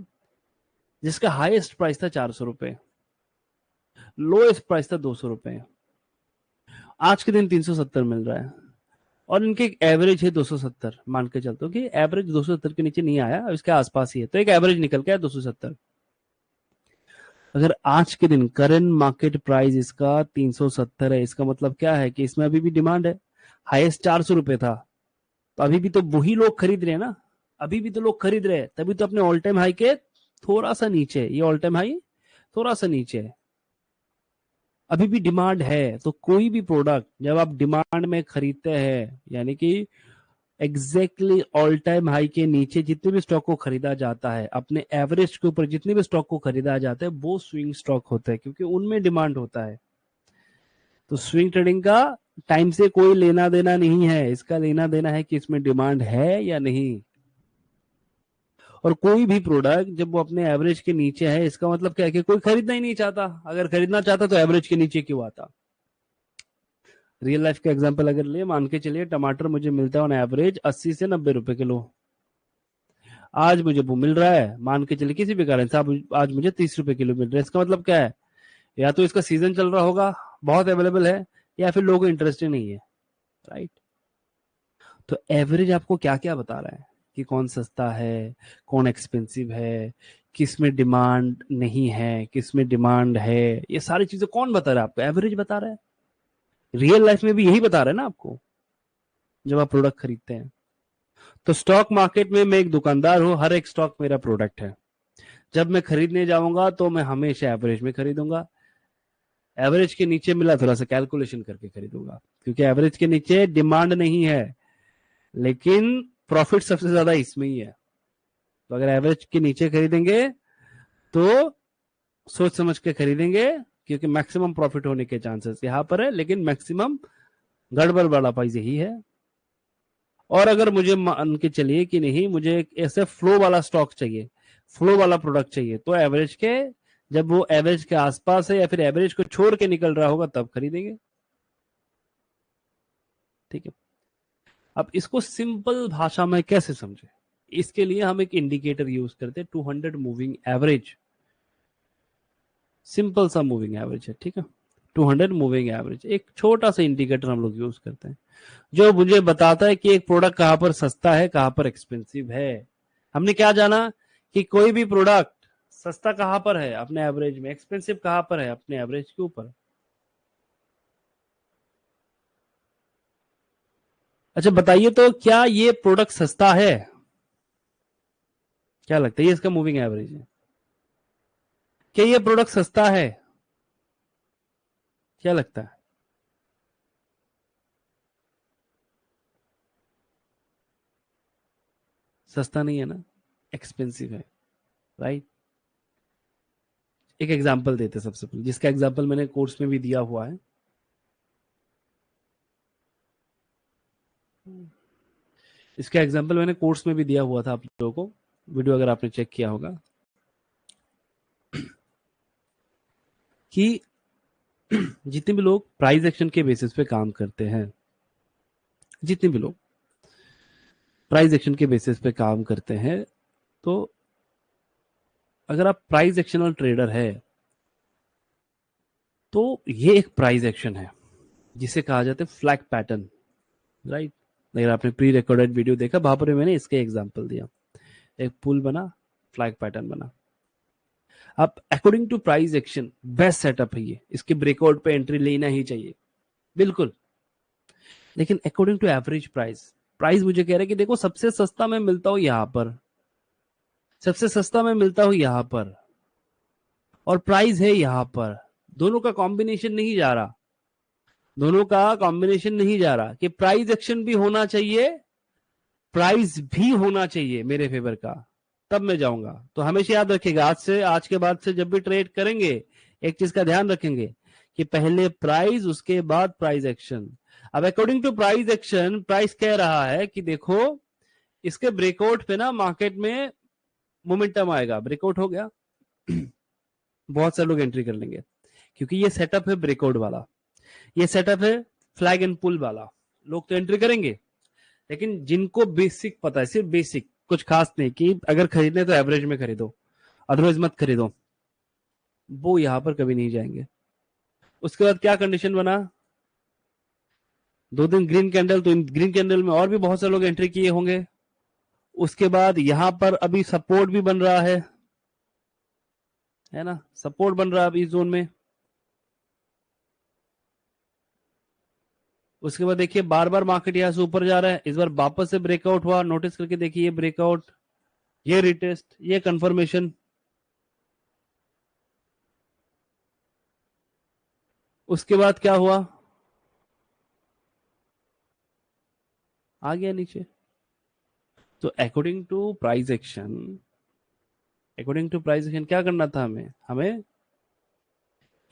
जिसका हाईएस्ट प्राइस था 400 रुपए, लोएस्ट प्राइस था 200 रुपए, आज के दिन 370 मिल रहा है और इनके एक एवरेज है 270, मान के चलते हो कि एवरेज 270 के नीचे नहीं आया, इसके आसपास ही है, तो एक एवरेज निकल के आया 270। अगर आज के दिन करंट मार्केट प्राइस इसका 370 है, इसका मतलब क्या है कि इसमें अभी भी डिमांड है। हाईएस्ट 400 रुपए था, तो अभी भी तो वही लोग खरीद रहे हैं ना, अभी भी तो लोग खरीद रहे हैं, तभी तो अपने ऑल टाइम हाई के थोड़ा सा नीचे है, ये ऑल टाइम हाई थोड़ा सा नीचे है, अभी भी डिमांड है। तो कोई भी प्रोडक्ट जब आप डिमांड में खरीदते हैं, यानी कि एग्जैक्टली ऑल टाइम हाई के नीचे जितने भी स्टॉक को खरीदा जाता है, अपने एवरेज के ऊपर जितने भी स्टॉक को खरीदा जाता है, वो स्विंग स्टॉक होता है, क्योंकि उनमें डिमांड होता है। तो स्विंग ट्रेडिंग का टाइम से कोई लेना देना नहीं है, इसका लेना देना है कि इसमें डिमांड है या नहीं। और कोई भी प्रोडक्ट जब वो अपने एवरेज के नीचे है, इसका मतलब क्या है कि कोई खरीदना ही नहीं चाहता, अगर खरीदना चाहता तो एवरेज के नीचे क्यों आता। रियल लाइफ का एग्जांपल अगर ले, मान के चलिए टमाटर मुझे मिलता है ऑन एवरेज 80 से 90 रुपए किलो, आज मुझे वो मिल रहा है, मान के चलिए किसी भी कारण से आज मुझे 30 रुपए किलो मिल रहा है, इसका मतलब क्या है, या तो इसका सीजन चल रहा होगा, बहुत अवेलेबल है, या फिर लोगों को इंटरेस्ट ही नहीं है, राइट। तो एवरेज आपको क्या क्या बता रहा है कि कौन सस्ता है, कौन एक्सपेंसिव है, किस में डिमांड नहीं है, किस में डिमांड है, ये सारी चीजें कौन बता रहा है आपको, एवरेज बता रहा है। रियल लाइफ में भी यही बता रहा है ना आपको, जब आप प्रोडक्ट खरीदते हैं। तो स्टॉक मार्केट में मैं एक दुकानदार हूं, हर एक स्टॉक मेरा प्रोडक्ट है, जब मैं खरीदने जाऊंगा तो मैं हमेशा एवरेज में खरीदूंगा, एवरेज के नीचे मिला थोड़ा सा कैलकुलेशन करके खरीदूंगा, क्योंकि एवरेज के नीचे डिमांड नहीं है, लेकिन प्रॉफिट सबसे ज्यादा इसमें ही है। तो अगर एवरेज के नीचे खरीदेंगे तो सोच समझ के खरीदेंगे, क्योंकि मैक्सिमम प्रॉफिट होने के चांसेस यहां पर है, लेकिन मैक्सिमम गड़बड़ वाला प्राइस यही है। और अगर मुझे मान के चलिए कि नहीं, मुझे एक ऐसे फ्लो वाला स्टॉक चाहिए, फ्लो वाला प्रोडक्ट चाहिए, तो एवरेज के, जब वो एवरेज के आसपास है या फिर एवरेज को छोड़ के निकल रहा होगा तब खरीदेंगे, ठीक है। अब इसको सिंपल भाषा में कैसे समझे, इसके लिए हम एक इंडिकेटर यूज करते हैं, 200 मूविंग एवरेज, सिंपल सा मूविंग एवरेज है, ठीक है। 200 मूविंग एवरेज एक छोटा सा इंडिकेटर हम लोग यूज करते हैं, जो मुझे बताता है कि एक प्रोडक्ट कहां पर सस्ता है, कहां पर एक्सपेंसिव है। हमने क्या जाना कि कोई भी प्रोडक्ट सस्ता कहां पर है, अपने एवरेज में, एक्सपेंसिव कहां पर है, अपने एवरेज के ऊपर। अच्छा बताइए, तो क्या ये प्रोडक्ट सस्ता है, क्या लगता है, ये इसका मूविंग एवरेज है, क्या ये प्रोडक्ट सस्ता है, क्या लगता है। सस्ता नहीं है ना, एक्सपेंसिव है, राइट। एक एग्जांपल देते सबसे पहले, जिसका एग्जांपल मैंने कोर्स में भी दिया हुआ है। इसका एग्जांपल मैंने कोर्स में भी दिया हुआ था आप लोगों को, वीडियो अगर आपने चेक किया होगा, कि जितने भी लोग प्राइस एक्शन के बेसिस पे काम करते हैं, जितने भी लोग प्राइस एक्शन के बेसिस पे काम करते हैं, तो अगर आप प्राइस एक्शनल ट्रेडर है, तो ये एक प्राइस एक्शन है जिसे कहा जाता है फ्लैग पैटर्न, राइट। अगर आपने प्री रिकॉर्डेड वीडियो देखा, वहां पर मैंने इसके एग्जांपल दिया, एक पुल बना, फ्लैग पैटर्न बना। अब according to price action best setup है ये, इसके ब्रेकआउट पे एंट्री लेना ही चाहिए, बिल्कुल। लेकिन according to average price, price मुझे कह रहा है कि देखो सबसे सस्ता मैं मिलता हूं यहां पर, सबसे सस्ता मैं मिलता हूं यहां पर, और प्राइस है यहां पर, दोनों का कॉम्बिनेशन नहीं जा रहा, दोनों का कॉम्बिनेशन नहीं जा रहा, कि प्राइस एक्शन भी होना चाहिए, प्राइस भी होना चाहिए मेरे फेवर का, तब मैं जाऊंगा। तो हमेशा याद रखिएगा, आज से, आज के बाद से जब भी ट्रेड करेंगे, एक चीज का ध्यान रखेंगे कि पहले प्राइस, उसके बाद प्राइस एक्शन। अब according to price action, price कह रहा है कि देखो इसके ब्रेकआउट पे ना मार्केट में मोमेंटम आएगा, ब्रेकआउट हो गया, बहुत सारे लोग एंट्री कर लेंगे, क्योंकि ये सेटअप है ब्रेकआउट वाला, ये सेटअप है फ्लैग एंड पुल वाला, लोग तो एंट्री करेंगे। लेकिन जिनको बेसिक पता है, सिर्फ बेसिक, कुछ खास नहीं कि अगर खरीदने तो एवरेज में खरीदो, अदरवाइज मत खरीदो, वो यहां पर कभी नहीं जाएंगे। उसके बाद क्या कंडीशन बना, 2 दिन ग्रीन कैंडल, तो इन ग्रीन कैंडल में और भी बहुत सारे लोग एंट्री किए होंगे। उसके बाद यहां पर अभी सपोर्ट भी बन रहा है ना, सपोर्ट बन रहा है अभी इस जोन में। उसके बाद देखिए बार बार मार्केट यहां से ऊपर जा रहा है, इस बार वापस से ब्रेकआउट हुआ, नोटिस करके देखिए, ये ब्रेकआउट, ये रिटेस्ट, ये कंफर्मेशन। उसके बाद क्या हुआ, आ गया नीचे। तो according to price action, according to price action क्या करना था हमें, हमें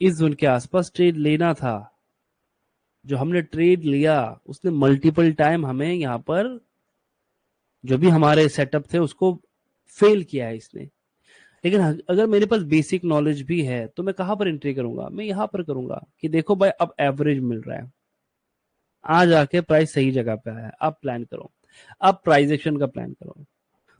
इस जोन के आसपास ट्रेड लेना था। जो हमने ट्रेड लिया उसने मल्टीपल टाइम हमें यहाँ पर जो भी हमारे सेटअप थे उसको फेल किया है इसने। लेकिन अगर मेरे पास बेसिक नॉलेज भी है तो मैं कहां पर एंट्री करूंगा, मैं यहां पर करूंगा कि देखो भाई अब एवरेज मिल रहा है, आज आके प्राइस सही जगह पे आया है, अब प्लान करो, अब प्राइस एक्शन का प्लान करो।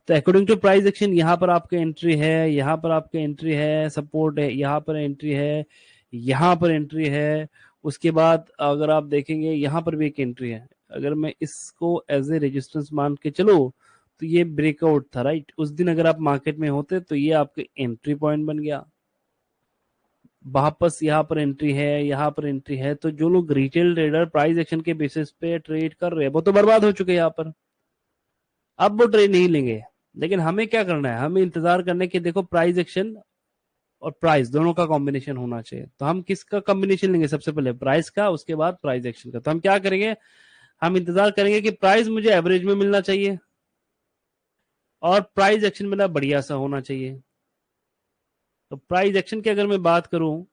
तो अकॉर्डिंग टू प्राइस एक्शन यहाँ पर आपके एंट्री है, यहाँ पर आपके एंट्री है, सपोर्ट है, यहाँ पर एंट्री है, यहाँ पर एंट्री है। उसके बाद अगर आप देखेंगे यहाँ पर भी एक एंट्री है, अगर मैं इसको एज ए रेजिस्टेंस मान के चलो तो ये ब्रेकआउट था राइट। उस दिन अगर आप मार्केट में होते तो ये आपके एंट्री पॉइंट बन गया, वापस यहाँ पर एंट्री है, यहाँ पर एंट्री है। तो जो लोग रिटेल ट्रेडर प्राइस एक्शन के बेसिस पे ट्रेड कर रहे हैं वो तो बर्बाद हो चुके हैं यहाँ पर, अब वो ट्रेड नहीं लेंगे। लेकिन हमें क्या करना है, हमें इंतजार करने के, देखो प्राइस एक्शन और प्राइस दोनों का कॉम्बिनेशन होना चाहिए। तो हम किसका कॉम्बिनेशन लेंगे, सबसे पहले प्राइस का, उसके बाद प्राइस एक्शन का। तो हम क्या करेंगे, हम इंतजार करेंगे कि प्राइस मुझे एवरेज में मिलना चाहिए और प्राइस एक्शन मेरा बढ़िया सा होना चाहिए। तो प्राइस एक्शन की अगर मैं बात करूं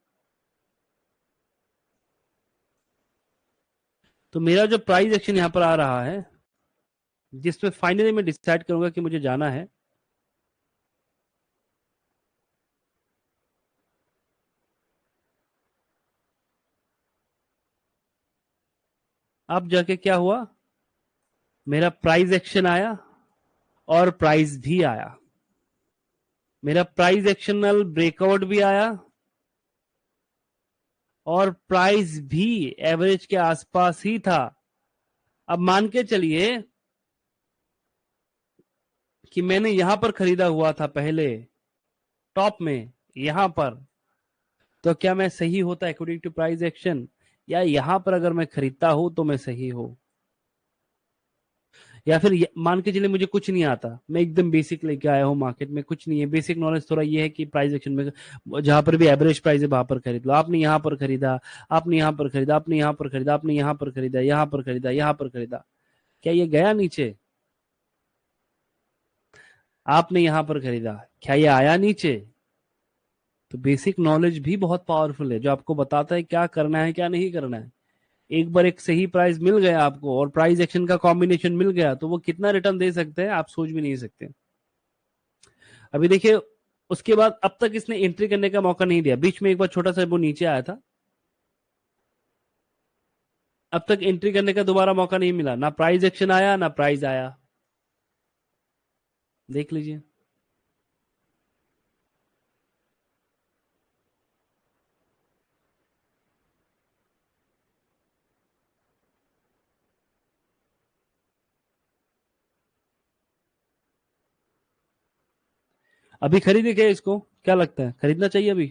तो मेरा जो प्राइस एक्शन यहां पर आ रहा है, जिसमें फाइनली मैं डिसाइड करूंगा कि मुझे जाना है, अब जाके क्या हुआ, मेरा प्राइस एक्शन आया और प्राइस भी आया, मेरा प्राइस एक्शनल ब्रेकआउट भी आया और प्राइस भी एवरेज के आसपास ही था। अब मान के चलिए कि मैंने यहां पर खरीदा हुआ था पहले टॉप में यहां पर, तो क्या मैं सही होता अकॉर्डिंग टू प्राइस एक्शन, या यहां पर अगर मैं खरीदता हूं तो मैं सही हूं। या फिर मान के चलिए मुझे कुछ नहीं आता, मैं एकदम बेसिक लेके आया हूँ मार्केट में, कुछ नहीं है, बेसिक नॉलेज थोड़ा ये है कि प्राइस एक्शन में जहां पर भी एवरेज प्राइस है वहां पर खरीद लो। आपने यहाँ पर खरीदा, आपने यहाँ पर खरीदा, आपने यहाँ पर खरीदा, आपने यहाँ पर खरीदा, यहाँ पर खरीदा, यहाँ पर खरीदा, क्या ये गया नीचे, आपने यहाँ पर खरीदा, क्या ये आया नीचे। तो बेसिक नॉलेज भी बहुत पावरफुल है जो आपको बताता है क्या करना है क्या नहीं करना है। एक बार एक सही प्राइस मिल गया आपको और प्राइस एक्शन का कॉम्बिनेशन मिल गया तो वो कितना रिटर्न दे सकते हैं आप सोच भी नहीं सकते। अभी देखिए उसके बाद अब तक इसने एंट्री करने का मौका नहीं दिया, बीच में एक बार छोटा सा वो नीचे आया था, अब तक एंट्री करने का दोबारा मौका नहीं मिला, ना प्राइस एक्शन आया ना प्राइस आया, देख लीजिए। अभी खरीदे क्या इसको, क्या लगता है खरीदना चाहिए अभी,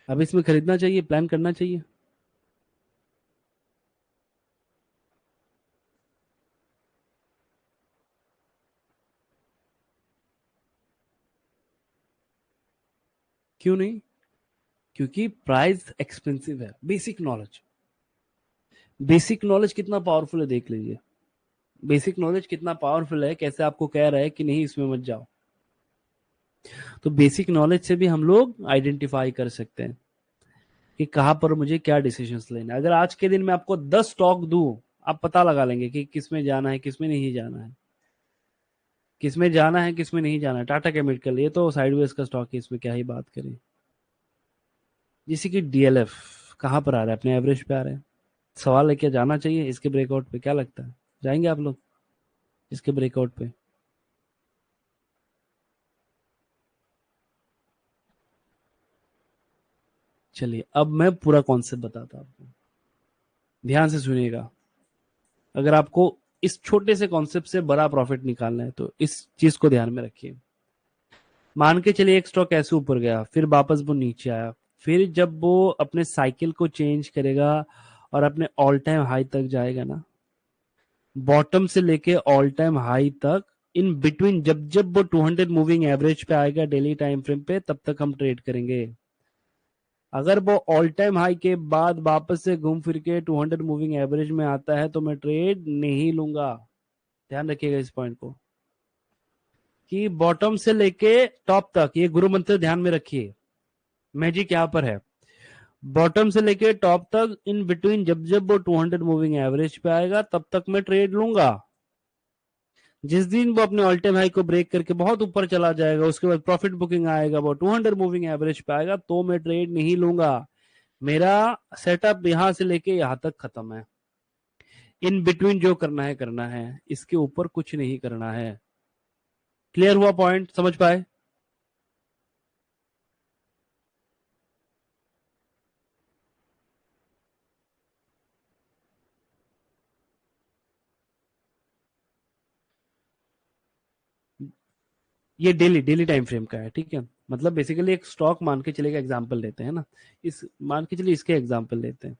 अभी इसमें खरीदना चाहिए, प्लान करना चाहिए। क्यों नहीं, क्योंकि प्राइस एक्सपेंसिव है। बेसिक नॉलेज, बेसिक नॉलेज कितना पावरफुल है देख लीजिए, बेसिक नॉलेज कितना पावरफुल है, कैसे आपको कह रहा है कि नहीं इसमें मत जाओ। तो बेसिक नॉलेज से भी हम लोग आइडेंटिफाई कर सकते हैं कि कहां पर मुझे क्या डिसीजंस लेना है। अगर आज के दिन में आपको 10 स्टॉक दूं, आप पता लगा लेंगे कि किसमें जाना है किसमें नहीं जाना है, किसमें जाना है किसमें नहीं जाना है। टाटा केमिकल ये तो साइडवेज का स्टॉक है, इसमें क्या ही बात करें। जैसे कि डीएलएफ कहां पर आ रहा है, अपने एवरेज पे आ रहा है, सवाल है क्या जाना चाहिए इसके ब्रेकआउट पे, क्या लगता है जाएंगे आप लोग। इसके ब्रेकआउट पे। चलिए अब मैं पूरा कॉन्सेप्ट बताता हूं आपको, ध्यान से सुनिएगा। अगर आपको इस छोटे से कॉन्सेप्ट से बड़ा प्रॉफिट निकालना है तो इस चीज को ध्यान में रखिए। मान के चलिए एक स्टॉक ऐसे ऊपर गया, फिर वापस वो नीचे आया, फिर जब वो अपने साइकिल को चेंज करेगा और अपने ऑल टाइम हाई तक जाएगा ना, बॉटम से लेके ऑल टाइम हाई तक इन बिटवीन जब जब वो 200 मूविंग एवरेज पे आएगा डेली टाइम फ्रेम पे, तब तक हम ट्रेड करेंगे। अगर वो ऑल टाइम हाई के बाद वापस से घूम फिर के 200 मूविंग एवरेज में आता है तो मैं ट्रेड नहीं लूंगा। ध्यान रखिएगा इस पॉइंट को कि बॉटम से लेके टॉप तक, ये गुरु मंत्र ध्यान में रखिए, मैजिक यहां पर है। बॉटम से लेके टॉप तक इन बिटवीन जब जब वो 200 मूविंग एवरेज पे आएगा तब तक मैं ट्रेड लूंगा। जिस दिन वो अपने ऑल टाइम हाई को ब्रेक करके बहुत ऊपर चला जाएगा, उसके बाद प्रॉफिट बुकिंग आएगा, वो 200 मूविंग एवरेज पे आएगा, तो मैं ट्रेड नहीं लूंगा। मेरा सेटअप यहां से लेके यहां तक खत्म है। इन बिटवीन जो करना है, इसके ऊपर कुछ नहीं करना है। क्लियर हुआ पॉइंट, समझ पाए? ये डेली डेली टाइम फ्रेम का है, ठीक है। मतलब बेसिकली एक स्टॉक मान के चलेगा, एग्जांपल लेते हैं ना, इस मान के चलिए इसके एग्जांपल लेते हैं,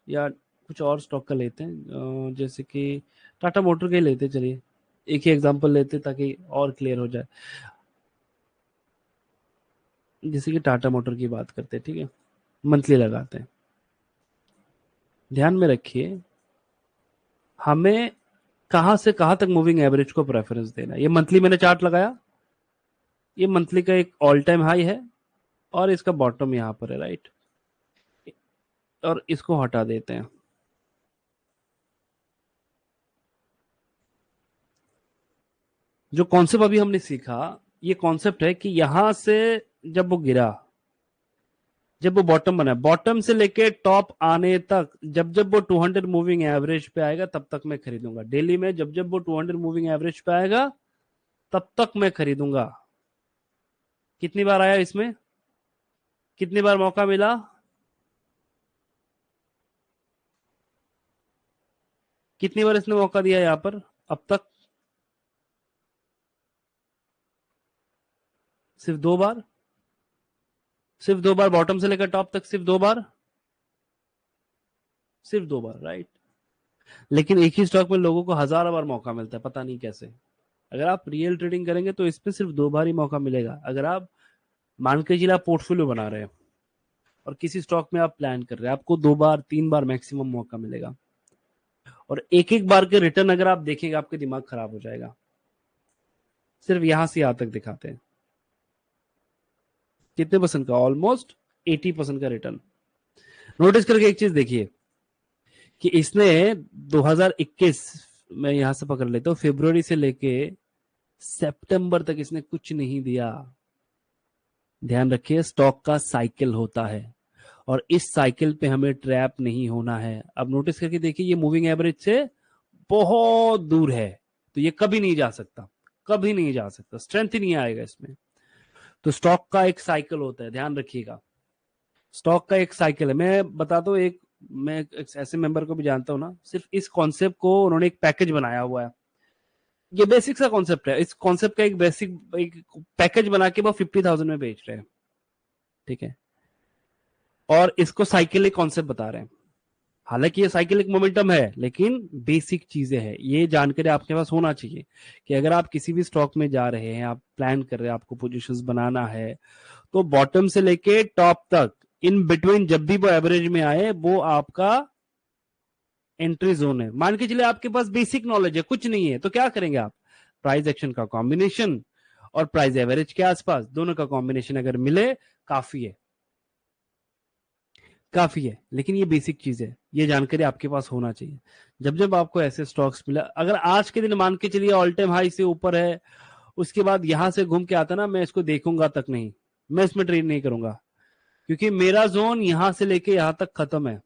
या कुछ और स्टॉक का लेते हैं, जैसे कि टाटा मोटर का ही लेते हैं। चलिए एक ही एग्जांपल लेते हैं ताकि और क्लियर हो जाए। जैसे कि टाटा मोटर की बात करते हैं, ठीक है, मंथली लगाते हैं। ध्यान में रखिए हमें कहां से कहां तक मूविंग एवरेज को प्रेफरेंस देना है। ये मंथली मैंने चार्ट लगाया, ये मंथली का एक ऑल टाइम हाई है और इसका बॉटम यहां पर है, राइट। और इसको हटा देते हैं। जो कॉन्सेप्ट अभी हमने सीखा, ये कॉन्सेप्ट है कि यहां से जब वो गिरा, जब वो बॉटम बना, बॉटम से लेके टॉप आने तक जब जब वो 200 मूविंग एवरेज पे आएगा तब तक मैं खरीदूंगा। डेली में जब जब वो 200 मूविंग एवरेज पे आएगा तब तक मैं खरीदूंगा। कितनी बार आया इसमें, कितनी बार मौका मिला? कितनी बार इसने मौका दिया यहां पर अब तक? सिर्फ 2 बार। सिर्फ 2 बार, बॉटम से लेकर टॉप तक सिर्फ 2 बार, सिर्फ 2 बार, राइट। लेकिन एक ही स्टॉक में लोगों को हजारों बार मौका मिलता है, पता नहीं कैसे। अगर आप रियल ट्रेडिंग करेंगे तो इसमें सिर्फ 2 बार ही मौका मिलेगा। अगर आप मान के चलिए आप पोर्टफोलियो बना रहे हैं और किसी स्टॉक में आप प्लान कर रहे हैं, आपको 2 बार 3 बार मैक्सिमम मौका मिलेगा। और एक एक बार के रिटर्न अगर आप देखेंगे आपके दिमाग खराब हो जाएगा। सिर्फ यहां से यहां तक दिखाते हैं कितने परसेंट का, ऑलमोस्ट 80% का रिटर्न। नोटिस करके एक चीज देखिए कि इसने 2021 में यहां से पकड़ लेते हो, फरवरी से लेके सितंबर तक इसने कुछ नहीं दिया। ध्यान रखिए स्टॉक का साइकिल होता है और इस साइकिल पे हमें ट्रैप नहीं होना है। अब नोटिस करके देखिए ये मूविंग एवरेज से बहुत दूर है, तो ये कभी नहीं जा सकता, कभी नहीं जा सकता, स्ट्रेंथ ही नहीं आएगा इसमें। तो स्टॉक का एक साइकिल होता है, ध्यान रखिएगा। स्टॉक का एक साइकिल है। मैं बता दो, एक मैं एक ऐसे मेंबर को भी जानता हूं ना, सिर्फ इस कॉन्सेप्ट को उन्होंने एक पैकेज बनाया हुआ है। ये बेसिक सा कॉन्सेप्ट है, इस कॉन्सेप्ट का एक बेसिक एक पैकेज बना के वो 50,000 में बेच रहे हैं, ठीक है। और इसको साइकिलिक कॉन्सेप्ट बता रहे हैं। हालांकि ये साइकिलिक मोमेंटम है लेकिन बेसिक चीजें हैं, ये जानकारी आपके पास होना चाहिए कि अगर आप किसी भी स्टॉक में जा रहे हैं, आप प्लान कर रहे हैं, आपको पोजीशंस बनाना है, तो बॉटम से लेके टॉप तक इन बिटवीन जब भी वो एवरेज में आए वो आपका एंट्री जोन है। मान के चलिए आपके पास बेसिक नॉलेज है, कुछ नहीं है, तो क्या करेंगे आप? प्राइस एक्शन का कॉम्बिनेशन और प्राइस एवरेज के आसपास दोनों का कॉम्बिनेशन अगर मिले काफी है, काफी है। लेकिन ये बेसिक चीज है, ये जानकारी आपके पास होना चाहिए। जब जब आपको ऐसे स्टॉक्स मिला, अगर आज के दिन मान के चलिए ऑल टाइम हाई से ऊपर है, उसके बाद यहां से घूम के आता ना, मैं इसको देखूंगा तक नहीं, मैं इसमें ट्रेड नहीं करूंगा, क्योंकि मेरा जोन यहां से लेके यहां तक खत्म है।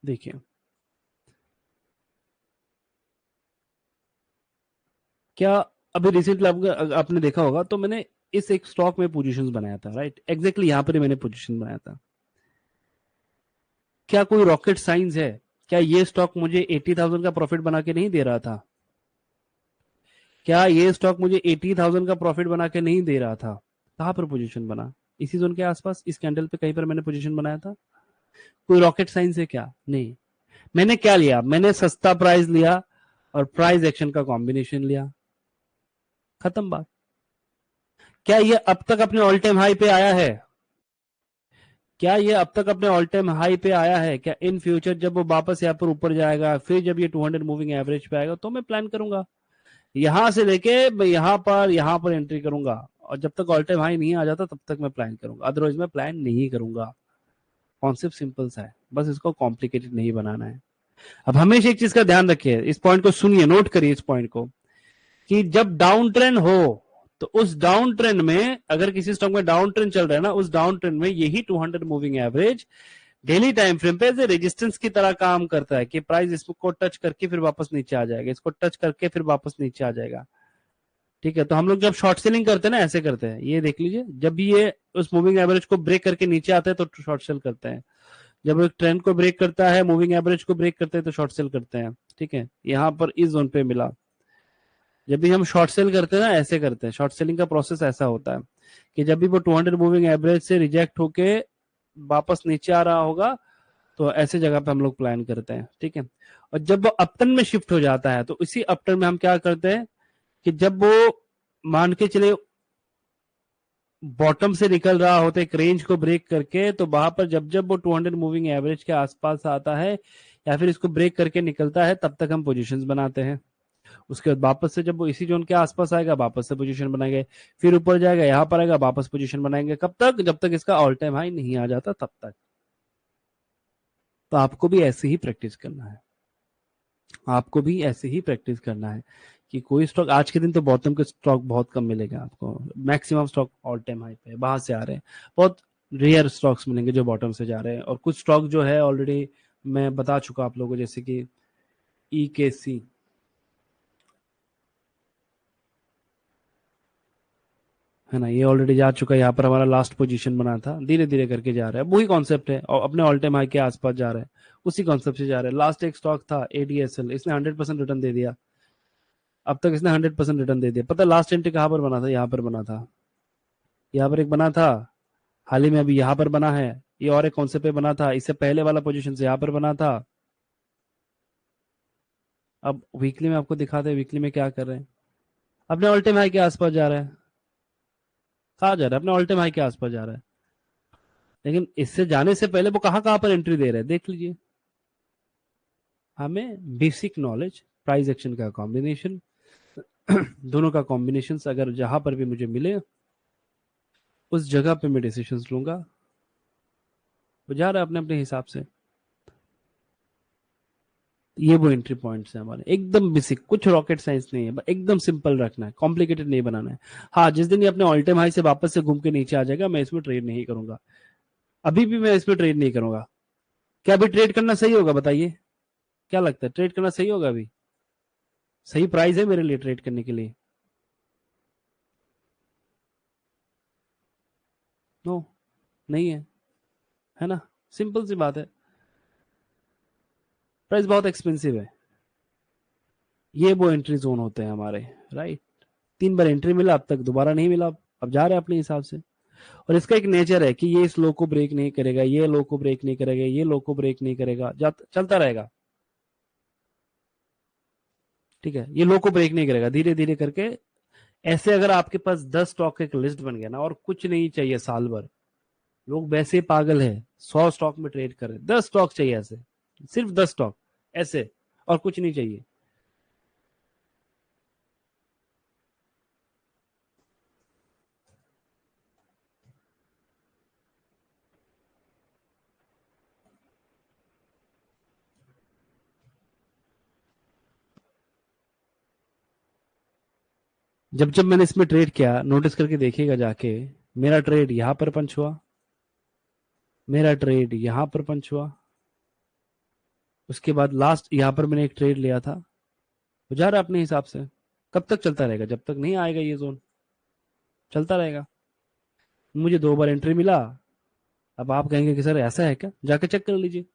देखिए क्या अभी रिसेंटली आपने देखा होगा, तो मैंने इस एक स्टॉक में पोजीशंस बनाया था, राइट, एग्जैक्टली यहां पर ही मैंने पोजीशन बनाया था। क्या कोई रॉकेट साइंस है? क्या ये स्टॉक मुझे 80,000 का प्रॉफिट बना के नहीं दे रहा था? क्या ये स्टॉक मुझे 80,000 का प्रॉफिट बना के नहीं दे रहा था? कहां पर पोजीशन बना? इसी जोन के आसपास, इस कैंडल पे कहीं पर मैंने पोजीशन बनाया था। कोई रॉकेट साइंस है क्या? नहीं। मैंने क्या लिया? मैंने सस्ता प्राइस लिया और प्राइस एक्शन का कॉम्बिनेशन लिया, खत्म बात। क्या ये अब तक अपने ऑल टाइम हाई पे आया है? क्या ये अब तक अपने ऑल टाइम हाई पे आया है? क्या इन फ्यूचर जब वो वापस यहाँ पर ऊपर जाएगा, फिर जब ये 200 मूविंग एवरेज पे आएगा, तो मैं प्लान करूंगा यहां से लेके मैं यहां पर एंट्री करूंगा, और जब तक ऑल टाइम हाई नहीं आ जाता तब तक मैं प्लान करूंगा, अदरवाइज मैं प्लान नहीं करूंगा। कॉन्सेप्ट सिंपल सा है, बस इसको कॉम्प्लिकेटेड नहीं बनाना है। अब हमेशा एक चीज का ध्यान रखिए, इस पॉइंट को सुनिए, नोट करिए इस पॉइंट को, कि जब डाउन ट्रेंड हो, तो उस डाउन ट्रेंड में अगर किसी स्टॉक में डाउन ट्रेंड चल रहा है ना, उस डाउन ट्रेंड में यही 200 moving average daily time frame पे एज रेजिस्टेंस की तरह काम करता है, कि प्राइस इसको टच करके फिर वापस नीचे आ जाएगा, इसको टच करके फिर वापस नीचे आ जाएगा। ठीक है, तो हम लोग जब शॉर्ट सेलिंग करते हैं ना, ऐसे करते हैं, ये देख लीजिए, जब भी ये उस मूविंग एवरेज को ब्रेक करके नीचे आता है तो शॉर्ट सेल करते हैं, जब एक ट्रेंड को ब्रेक करता है, मूविंग एवरेज को ब्रेक करते हैं तो शॉर्ट सेल करते हैं। ठीक है, यहाँ पर इस जोन पे मिला, जब भी हम शॉर्ट सेल करते हैं ना, ऐसे करते हैं, शॉर्ट सेलिंग का प्रोसेस ऐसा होता है कि जब भी वो 200 मूविंग एवरेज से रिजेक्ट होके वापस नीचे आ रहा होगा, तो ऐसे जगह पे हम लोग प्लान करते हैं। ठीक है, और जब वो अपटर्न में शिफ्ट हो जाता है, तो इसी अपटर्न में हम क्या करते हैं कि जब वो मान के चले बॉटम से निकल रहा होता है एक रेंज को ब्रेक करके, तो वहां पर जब जब वो 200 मूविंग एवरेज के आसपास आता है या फिर इसको ब्रेक करके निकलता है, तब तक हम पोजीशंस बनाते हैं। उसके बाद वापस से जब वो इसी जोन के आसपास आएगा, वापस से पोजीशन बनाएंगे, फिर ऊपर जाएगा, यहां पर आएगा, वापस पोजीशन बनाएंगे, कब तक? जब तक इसका ऑल टाइम हाई नहीं आ जाता तब तक। तो आपको भी ऐसे ही प्रैक्टिस करना है, आपको भी ऐसे ही प्रैक्टिस करना है कि कोई स्टॉक आज के दिन तो बॉटम के स्टॉक बहुत कम मिलेगा आपको, maximum stock all time high पे बाहर से आ रहे हैं, बहुत रेयर स्टॉक्स मिलेंगे जो बॉटम से जा रहे हैं, और कुछ स्टॉक जो है ऑलरेडी मैं बता चुका आप लोगों को, जैसे कि EKC है ना, ये ऑलरेडी जा चुका है, यहाँ पर हमारा लास्ट पोजीशन बना था, धीरे धीरे करके जा रहा है, वही कॉन्सेप्ट है, और अपने ऑल टाइम हाई के आसपास जा रहा है, उसी कॉन्सेप्ट से जा रहा है। लास्ट एक स्टॉक था ADSL, इसने 100% रिटर्न दे दिया, अब तक इसने 100% रिटर्न दे दिया। पता लास्ट एंट्री कहाँ पर बना था? यहाँ पर बना था, यहाँ पर एक बना था हाल ही में, अभी यहाँ पर बना है, ये और एक कॉन्सेप्ट पे बना था, इससे पहले वाला पोजीशन से यहाँ पर बना था। अब वीकली में आपको दिखाते हैं वीकली में क्या कर रहे हैं, अपने ऑल टाइम हाई के आसपास जा रहा है, कहाँ जा रहा है? अपने ऑल टाइम हाई के आसपास जा रहा है, लेकिन इससे जाने से पहले वो कहाँ कहाँ पर एंट्री दे रहे हैं देख लीजिए। हमें बेसिक नॉलेज, प्राइस एक्शन का कॉम्बिनेशन, दोनों का कॉम्बिनेशन अगर जहां पर भी मुझे मिले उस जगह पे मैं डिसीजन लूंगा, वो जा रहा है अपने अपने हिसाब से। ये वो एंट्री पॉइंट्स है हमारे, एकदम बेसिक, कुछ रॉकेट साइंस नहीं है, एकदम सिंपल रखना है, कॉम्प्लिकेटेड नहीं बनाना है। हाँ, जिस दिन ये अपने ऑल टाइम हाई से वापस से घूम के नीचे आ जाएगा, मैं इसमें ट्रेड नहीं करूंगा, अभी भी मैं इसमें ट्रेड नहीं करूंगा। क्या अभी ट्रेड करना सही होगा? बताइए, क्या लगता है ट्रेड करना सही होगा? अभी सही प्राइस है मेरे लिए ट्रेड करने के लिए? नो, नहीं है, है ना, सिंपल सी बात है, प्राइस बहुत एक्सपेंसिव है। ये वो एंट्री जोन होते हैं हमारे, राइट। 3 बार एंट्री मिला, अब तक दोबारा नहीं मिला, अब जा रहे हैं अपने हिसाब से। और इसका एक नेचर है कि ये इस लो को ब्रेक नहीं करेगा, ये लो को ब्रेक नहीं करेगा, ये लो को ब्रेक नहीं करेगा, चलता रहेगा। ठीक है, ये लो को ब्रेक नहीं करेगा, धीरे धीरे करके ऐसे। अगर आपके पास 10 स्टॉक एक लिस्ट बन गया ना, और कुछ नहीं चाहिए साल भर, लोग वैसे पागल है 100 स्टॉक में ट्रेड कर रहे, 10 स्टॉक चाहिए ऐसे, सिर्फ 10 स्टॉक ऐसे, और कुछ नहीं चाहिए। जब जब मैंने इसमें ट्रेड किया, नोटिस करके देखिएगा जाके, मेरा ट्रेड यहां पर पंच हुआ, मेरा ट्रेड यहां पर पंच हुआ, उसके बाद लास्ट यहाँ पर मैंने एक ट्रेड लिया था, वो जा रहा है अपने हिसाब से। कब तक चलता रहेगा? जब तक नहीं आएगा ये जोन चलता रहेगा। मुझे 2 बार एंट्री मिला। अब आप कहेंगे कि सर ऐसा है क्या, जाके चेक कर लीजिए।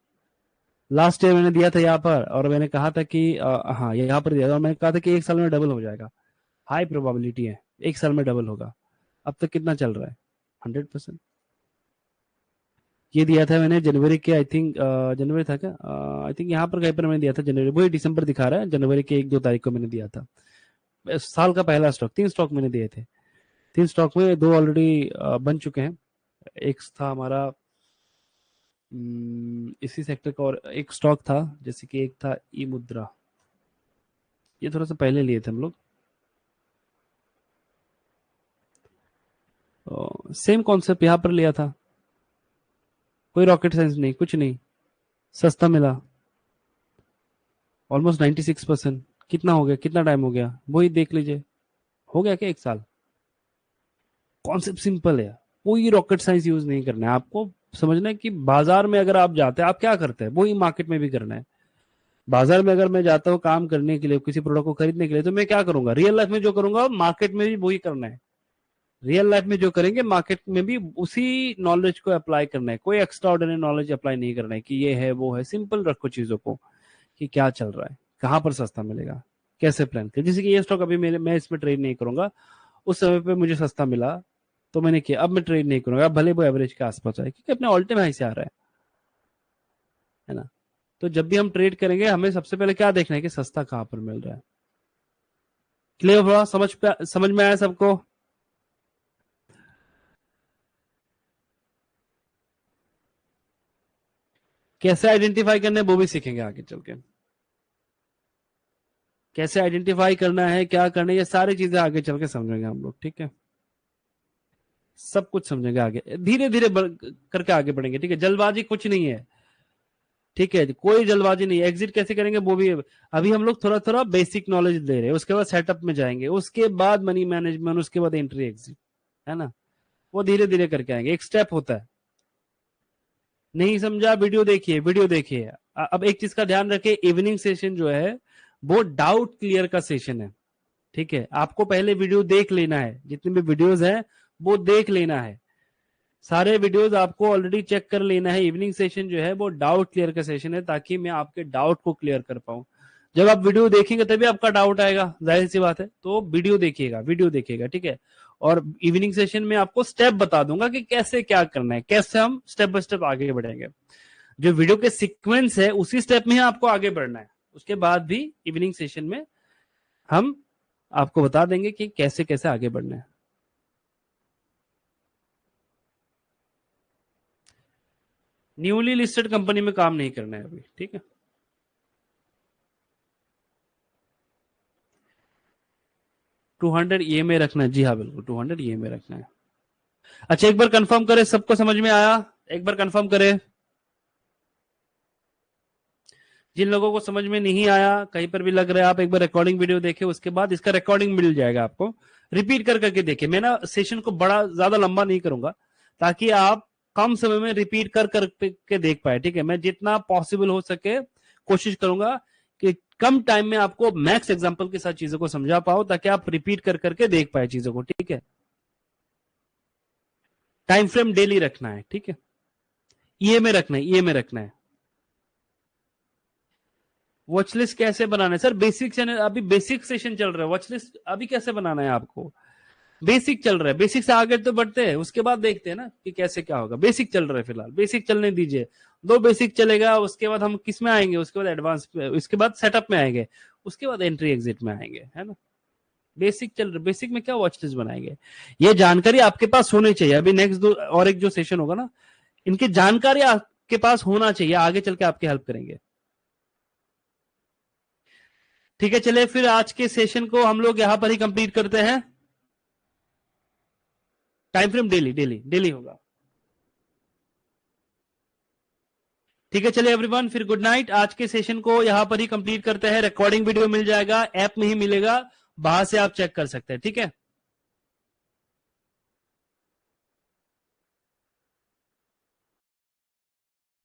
लास्ट ईयर मैंने दिया था यहाँ पर, और मैंने कहा था कि हाँ यहाँ पर दिया था, और मैंने कहा था कि 1 साल में डबल हो जाएगा, हाई प्रोबेबिलिटी है 1 साल में डबल होगा। अब तक कितना चल रहा है? 100%। ये दिया था मैंने जनवरी के, आई थिंक जनवरी था क्या, आई थिंक यहाँ पर कहीं पर मैंने दिया था जनवरी, वही दिसंबर दिखा रहा है, जनवरी के 1-2 तारीख को मैंने दिया था। साल का पहला स्टॉक, 3 स्टॉक मैंने दिए थे। 3 स्टॉक में 2 ऑलरेडी बन चुके हैं। एक था हमारा इसी सेक्टर का, और एक स्टॉक था जैसे कि एक था ई मुद्रा, ये थोड़ा सा पहले लिए थे हम लोग। सेम कॉन्सेप्ट यहाँ पर लिया था, कोई रॉकेट साइंस नहीं, कुछ नहीं, सस्ता मिला। ऑलमोस्ट 96%। कितना हो गया, कितना टाइम हो गया, वही देख लीजिए। हो गया क्या 1 साल? कॉन्सेप्ट सिंपल है, कोई रॉकेट साइंस यूज नहीं करना है आपको। समझना है कि बाजार में अगर आप जाते हैं, आप क्या करते हैं, वही मार्केट में भी करना है। बाजार में अगर मैं जाता हूँ काम करने के लिए, किसी प्रोडक्ट को खरीदने के लिए, तो मैं क्या करूंगा, रियल लाइफ में जो करूंगा मार्केट में भी वही करना है। रियल लाइफ में जो करेंगे मार्केट में भी उसी नॉलेज को अप्लाई करना है। कोई एक्स्ट्रा ऑर्डिनरी नॉलेज अप्लाई नहीं करना है कि ये है वो है। सिंपल रखो चीजों को कि क्या चल रहा है, कहाँ पर सस्ता मिलेगा, कैसे प्लान कर। जैसे कि ये स्टॉक अभी मैं इसमें ट्रेड नहीं करूंगा, उस समय पे मुझे सस्ता मिला तो मैंने किया। अब मैं ट्रेड नहीं करूंगा, अब भले वो एवरेज के आसपास आए, क्योंकि अपने ऑल टाइम हाई से आ रहा है ना। तो जब भी हम ट्रेड करेंगे, हमें सबसे पहले क्या देखना है कि सस्ता कहाँ पर मिल रहा है। क्लियर हुआ? समझ में आया सबको? कैसे आइडेंटिफाई करना है वो भी सीखेंगे आगे चल के। कैसे आइडेंटिफाई करना है, क्या करना है, ये सारी चीजें आगे चल के समझेंगे हम लोग, ठीक है। सब कुछ समझेंगे आगे, धीरे धीरे करके आगे बढ़ेंगे, ठीक है। जल्दबाजी कुछ नहीं है, ठीक है, कोई जल्दबाजी नहीं। एग्जिट कैसे करेंगे वो भी अभी हम लोग थोड़ा थोड़ा बेसिक नॉलेज दे रहे हैं, उसके बाद सेटअप में जाएंगे, उसके बाद मनी मैनेजमेंट, उसके बाद एंट्री एग्जिट, है ना। वो धीरे धीरे करके आएंगे, एक स्टेप होता है। नहीं समझा? वीडियो देखिए, वीडियो देखिए। अब एक चीज का ध्यान रखिए, इवनिंग सेशन जो है वो डाउट क्लियर का सेशन है, ठीक है। आपको पहले वीडियो देख लेना है, जितने भी वीडियोस हैं वो देख लेना है, सारे वीडियोस आपको ऑलरेडी चेक कर लेना है। इवनिंग सेशन जो है वो डाउट क्लियर का सेशन है, ताकि मैं आपके डाउट को क्लियर कर पाऊं। जब आप वीडियो देखेंगे तभी आपका डाउट आएगा, जाहिर सी बात है। तो वीडियो देखिएगा, वीडियो देखिएगा, ठीक है। और इवनिंग सेशन में आपको स्टेप बता दूंगा कि कैसे क्या करना है, कैसे हम स्टेप बाय स्टेप आगे बढ़ेंगे। जो वीडियो के सीक्वेंस है उसी स्टेप में आपको आगे बढ़ना है। उसके बाद भी इवनिंग सेशन में हम आपको बता देंगे कि कैसे कैसे आगे बढ़ना है। न्यूली लिस्टेड कंपनी में काम नहीं करना है अभी, ठीक है। $200 ये में रखना है, जी हाँ बिल्कुल, $200 ये में रखना है। अच्छा, एक बार कंफर्म करें, सबको समझ में आया? एक बार कंफर्म करें। जिन लोगों को समझ में नहीं आया, कहीं पर भी लग रहा है, आप एक बार रिकॉर्डिंग वीडियो देखें, उसके बाद इसका रिकॉर्डिंग मिल जाएगा आपको, रिपीट कर करके देखिए। मैं ना सेशन को बड़ा ज्यादा लंबा नहीं करूंगा, ताकि आप कम समय में रिपीट कर करके देख पाए, ठीक है। मैं जितना पॉसिबल हो सके कोशिश करूंगा कि कम टाइम में आपको मैक्स एग्जांपल के साथ चीजों को समझा पाओ, ताकि आप रिपीट कर करके देख पाए चीजों को, ठीक है। टाइम फ्रेम डेली रखना है, ठीक है। ये में रखना है, ये में रखना है। वॉचलिस्ट कैसे बनाना है सर? बेसिक चैनल, अभी बेसिक सेशन चल रहा है, वॉचलिस्ट अभी कैसे बनाना है आपको? बेसिक चल रहा है, बेसिक से आगे तो बढ़ते हैं, उसके बाद देखते हैं ना कि कैसे क्या होगा। बेसिक चल रहा है फिलहाल, बेसिक चलने दीजिए। 2 बेसिक चलेगा, उसके बाद हम किस में आएंगे, उसके बाद एडवांस, उसके बाद सेटअप में आएंगे, उसके बाद एंट्री एग्जिट में आएंगे, है ना। बेसिक चल रहा है, बेसिक में क्या वॉचलिस्ट बनाएंगे, ये जानकारी आपके पास होनी चाहिए। अभी नेक्स्ट और एक जो सेशन होगा ना, इनकी जानकारी आपके पास होना चाहिए, आगे चल के आपकी हेल्प करेंगे, ठीक है। चले फिर आज के सेशन को हम लोग यहां पर ही कंप्लीट करते हैं। Time frame daily daily daily होगा, ठीक है। चलिए एवरीवन, फिर गुड नाइट। आज के सेशन को यहां पर ही कंप्लीट करते हैं। रिकॉर्डिंग वीडियो मिल जाएगा, ऐप में ही मिलेगा, बाहर से आप चेक कर सकते हैं, ठीक है।